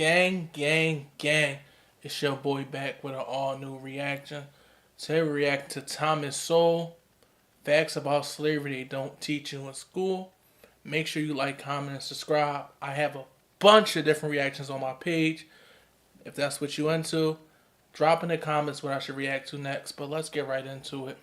Gang, gang, gang. It's your boy back with an all new reaction. Today we react to Thomas Sowell. Facts about slavery they don't teach you in school. Make sure you like, comment, and subscribe. I have a bunch of different reactions on my page. If that's what you into, drop in the comments what I should react to next. But let's get right into it.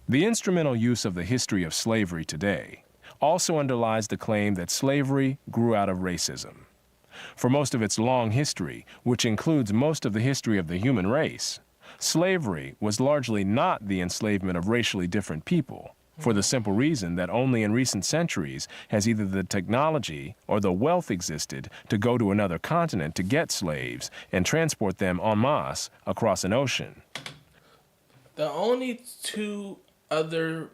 The instrumental use of the history of slavery today also underlies the claim that slavery grew out of racism. For most of its long history, which includes most of the history of the human race, slavery was largely not the enslavement of racially different people, for the simple reason that only in recent centuries has either the technology or the wealth existed to go to another continent to get slaves and transport them en masse across an ocean. The only two other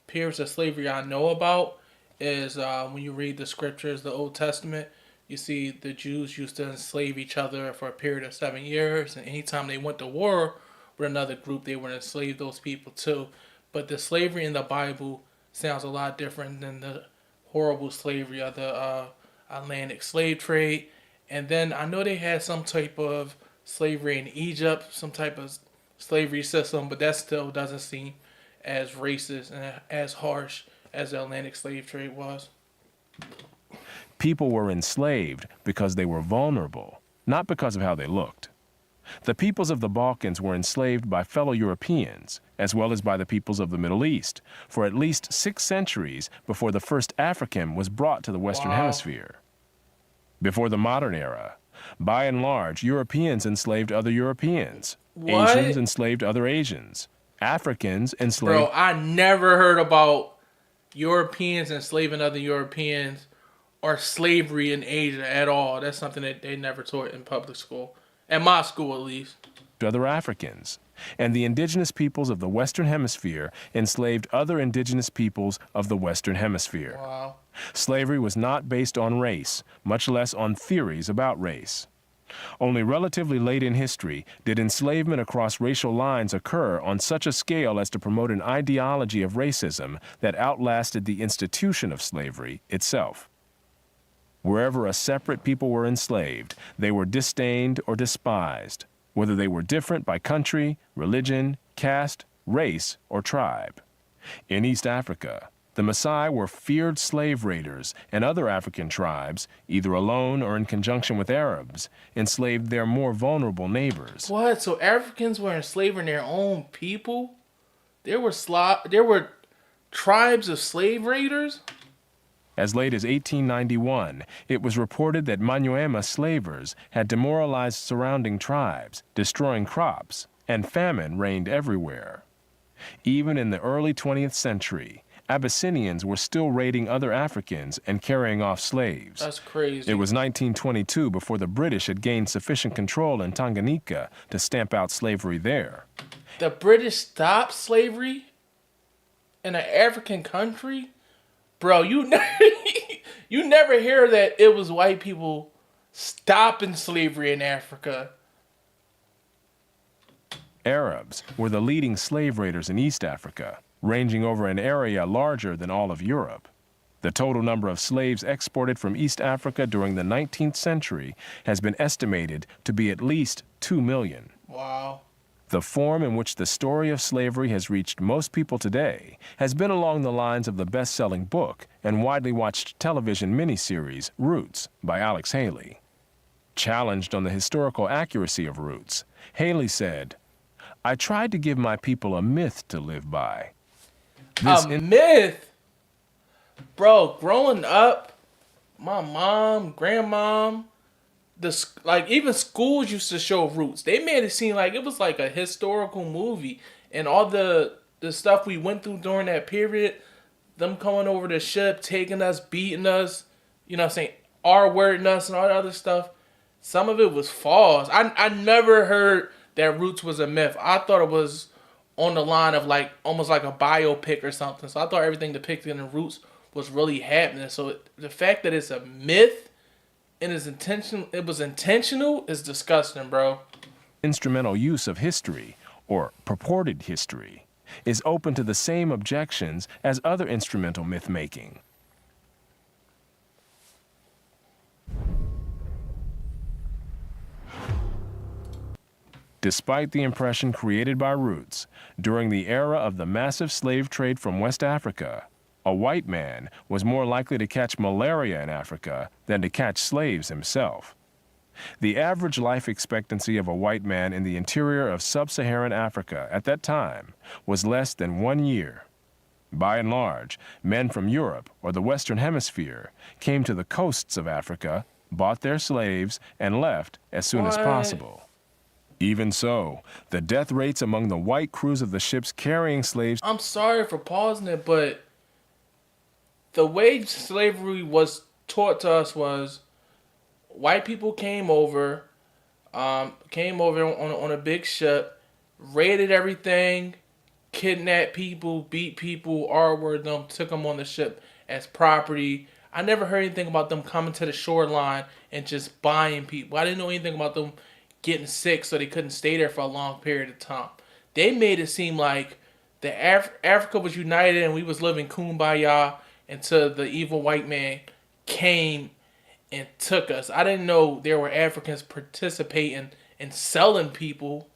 periods of slavery I know about is when you read the scriptures, the Old Testament, you see the Jews used to enslave each other for a period of 7 years, and anytime they went to war with another group, they would enslave those people too. But the slavery in the Bible sounds a lot different than the horrible slavery of the Atlantic slave trade. And then I know they had some type of slavery in Egypt, some type of slavery system, but that still doesn't seem as racist and as harsh as the Atlantic slave trade was. People were enslaved because they were vulnerable, not because of how they looked. The peoples of the Balkans were enslaved by fellow Europeans, as well as by the peoples of the Middle East, for at least 6 centuries before the first African was brought to the Western Hemisphere. Before the modern era, by and large, Europeans enslaved other Europeans. What? Asians enslaved other Asians. Africans enslaved... Bro, I never heard about Europeans enslaving other Europeans or slavery in Asia at all. That's something that they never taught in public school. At my school, at least. Other Africans. And the indigenous peoples of the Western Hemisphere enslaved other indigenous peoples of the Western Hemisphere. Wow. Slavery was not based on race, much less on theories about race. Only relatively late in history did enslavement across racial lines occur on such a scale as to promote an ideology of racism that outlasted the institution of slavery itself. Wherever a separate people were enslaved, they were disdained or despised, whether they were different by country, religion, caste, race, or tribe. In East Africa, the Maasai were feared slave raiders, and other African tribes, either alone or in conjunction with Arabs, enslaved their more vulnerable neighbors. What? So Africans were enslaving their own people? There were tribes of slave raiders? As late as 1891, it was reported that Manyuema slavers had demoralized surrounding tribes, destroying crops, and famine reigned everywhere. Even in the early 20th century, Abyssinians were still raiding other Africans and carrying off slaves. That's crazy. It was 1922 before the British had gained sufficient control in Tanganyika to stamp out slavery there. The British stopped slavery in an African country? Bro, you never hear that it was white people stopping slavery in Africa. Arabs were the leading slave raiders in East Africa, ranging over an area larger than all of Europe. The total number of slaves exported from East Africa during the 19th century has been estimated to be at least 2 million. Wow. The form in which the story of slavery has reached most people today has been along the lines of the best-selling book and widely watched television miniseries Roots by Alex Haley. Challenged on the historical accuracy of Roots, Haley said, "I tried to give my people a myth to live by." A myth? Bro, growing up, my mom, grandmom, even schools used to show Roots. They made it seem like it was like a historical movie, and all the stuff we went through during that period, them coming over the ship, taking us, beating us, you know what I'm saying, R-wording us and all that other stuff. Some of it was false. I never heard that Roots was a myth. I thought it was on the line of like almost like a biopic or something. So I thought everything depicted in the Roots was really happening. So the fact that it's a myth and it was intentional is disgusting, bro. Instrumental use of history, or purported history, is open to the same objections as other instrumental myth-making. Despite the impression created by Roots, during the era of the massive slave trade from West Africa, a white man was more likely to catch malaria in Africa than to catch slaves himself. The average life expectancy of a white man in the interior of sub-Saharan Africa at that time was less than 1 year. By and large, men from Europe or the Western Hemisphere came to the coasts of Africa, bought their slaves, and left as soon as possible. Even so, the death rates among the white crews of the ships carrying slaves... I'm sorry for pausing it, but the way slavery was taught to us was white people came over on a big ship, raided everything, kidnapped people, beat people, R-word them, took them on the ship as property. I never heard anything about them coming to the shoreline and just buying people. I didn't know anything about them getting sick so they couldn't stay there for a long period of time. They made it seem like Africa was united and we was living kumbaya until the evil white man came and took us. I didn't know there were Africans participating in selling people.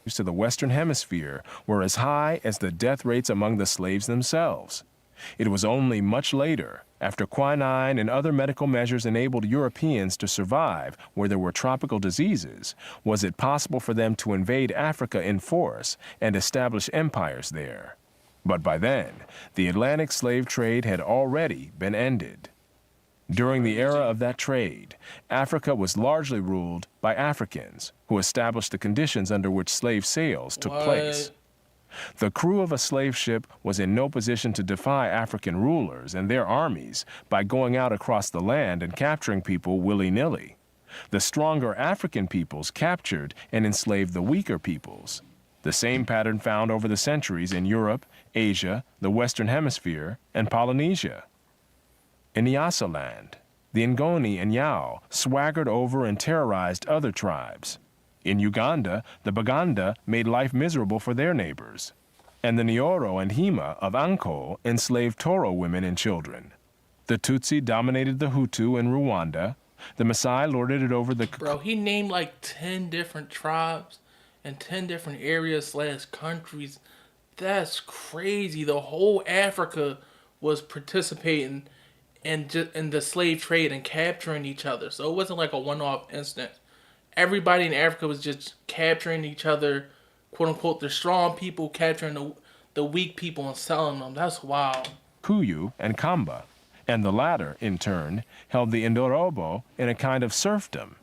To the Western Hemisphere were as high as the death rates among the slaves themselves. It was only much later, after quinine and other medical measures enabled Europeans to survive where there were tropical diseases, was it possible for them to invade Africa in force and establish empires there. But by then, the Atlantic slave trade had already been ended. During the era of that trade, Africa was largely ruled by Africans, who established the conditions under which slave sales took place. The crew of a slave ship was in no position to defy African rulers and their armies by going out across the land and capturing people willy-nilly. The stronger African peoples captured and enslaved the weaker peoples. The same pattern found over the centuries in Europe, Asia, the Western Hemisphere, and Polynesia. In Nyasaland, the Ngoni and Yao swaggered over and terrorized other tribes. In Uganda, the Baganda made life miserable for their neighbors. And the Nyoro and Hima of Anko enslaved Toro women and children. The Tutsi dominated the Hutu in Rwanda. The Maasai lorded it over the... Bro, he named like 10 different tribes and 10 different areas / countries. That's crazy. The whole Africa was participating in the slave trade and capturing each other. So it wasn't like a one-off instance. Everybody in Africa was just capturing each other, quote unquote, the strong people capturing the weak people and selling them. That's wild. Kuyu and Kamba, and the latter, in turn, held the Indorobo in a kind of serfdom.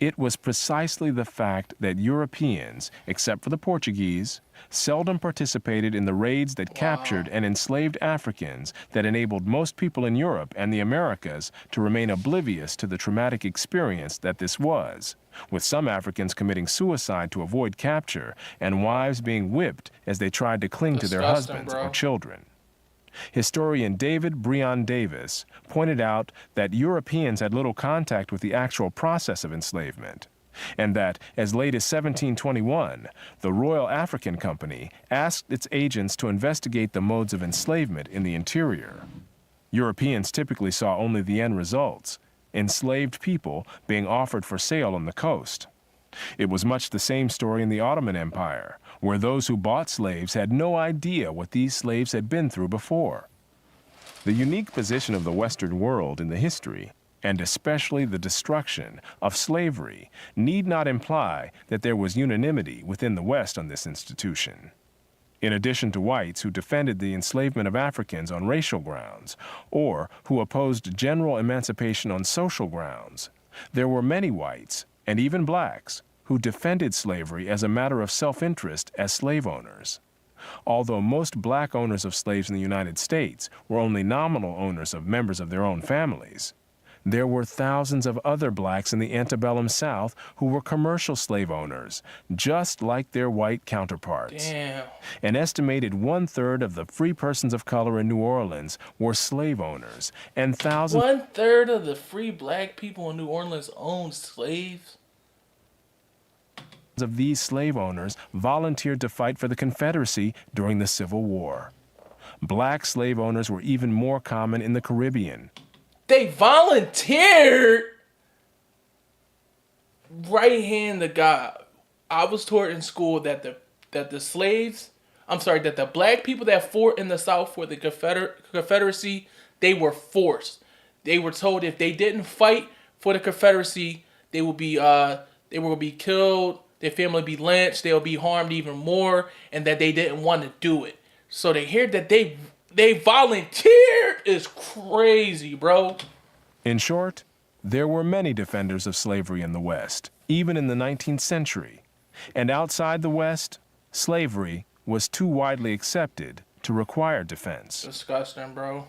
It was precisely the fact that Europeans, except for the Portuguese, seldom participated in the raids that captured and enslaved Africans that enabled most people in Europe and the Americas to remain oblivious to the traumatic experience that this was, with some Africans committing suicide to avoid capture and wives being whipped as they tried to cling to their husbands or children. Historian David Breon Davis pointed out that Europeans had little contact with the actual process of enslavement, and that as late as 1721, the Royal African Company asked its agents to investigate the modes of enslavement in the interior. Europeans typically saw only the end results, enslaved people being offered for sale on the coast. It was much the same story in the Ottoman Empire, where those who bought slaves had no idea what these slaves had been through before. The unique position of the Western world in the history, and especially the destruction of slavery, need not imply that there was unanimity within the West on this institution. In addition to whites who defended the enslavement of Africans on racial grounds, or who opposed general emancipation on social grounds, there were many whites, and even blacks, who defended slavery as a matter of self-interest as slave owners. Although most black owners of slaves in the United States were only nominal owners of members of their own families, There were thousands of other blacks in the antebellum South who were commercial slave owners, just like their white counterparts. Damn. An estimated 1/3 of the free persons of color in New Orleans were slave owners, and thousands 1/3 of the free black people in New Orleans owned slaves. of these slave owners volunteered to fight for the Confederacy during the Civil War. Black slave owners were even more common in the Caribbean. They volunteered. Right hand to God. I was taught in school that the slaves, that the black people that fought in the South for the Confederacy, they were forced. They were told if they didn't fight for the Confederacy, they would be killed, their family would be lynched, they'll be harmed even more, and that they didn't want to do it. So to hear that they volunteered is crazy, bro. In short, there were many defenders of slavery in the West, even in the 19th century. And outside the West, slavery was too widely accepted to require defense. Disgusting, bro.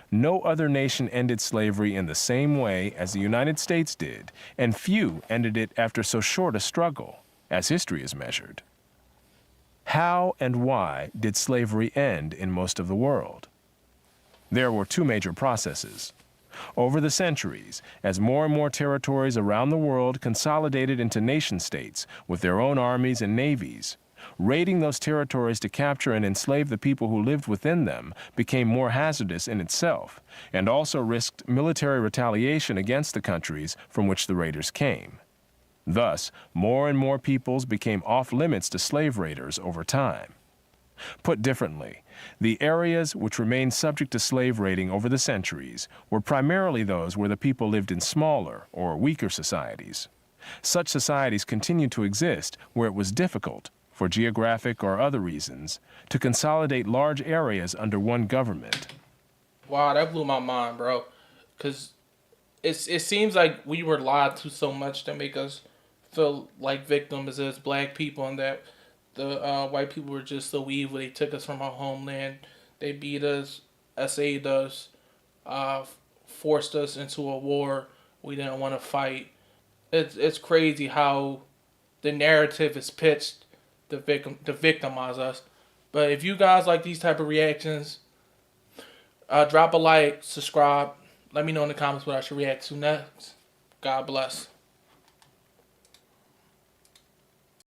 No other nation ended slavery in the same way as the United States did, and few ended it after so short a struggle, as history is measured. How and why did slavery end in most of the world? There were two major processes. Over the centuries, as more and more territories around the world consolidated into nation-states with their own armies and navies, raiding those territories to capture and enslave the people who lived within them became more hazardous in itself, and also risked military retaliation against the countries from which the raiders came. Thus, more and more peoples became off-limits to slave raiders over time. Put differently, the areas which remained subject to slave raiding over the centuries were primarily those where the people lived in smaller or weaker societies. Such societies continued to exist where it was difficult, for geographic or other reasons, to consolidate large areas under one government. Wow, that blew my mind, bro. Because it seems like we were lied to so much to make us feel like victims as black people, and that the white people were just so evil. They took us from our homeland. They beat us, essayed us, forced us into a war we didn't want to fight. It's crazy how the narrative is pitched to victimize us. But if you guys like these type of reactions, drop a like, subscribe. Let me know in the comments what I should react to next. God bless.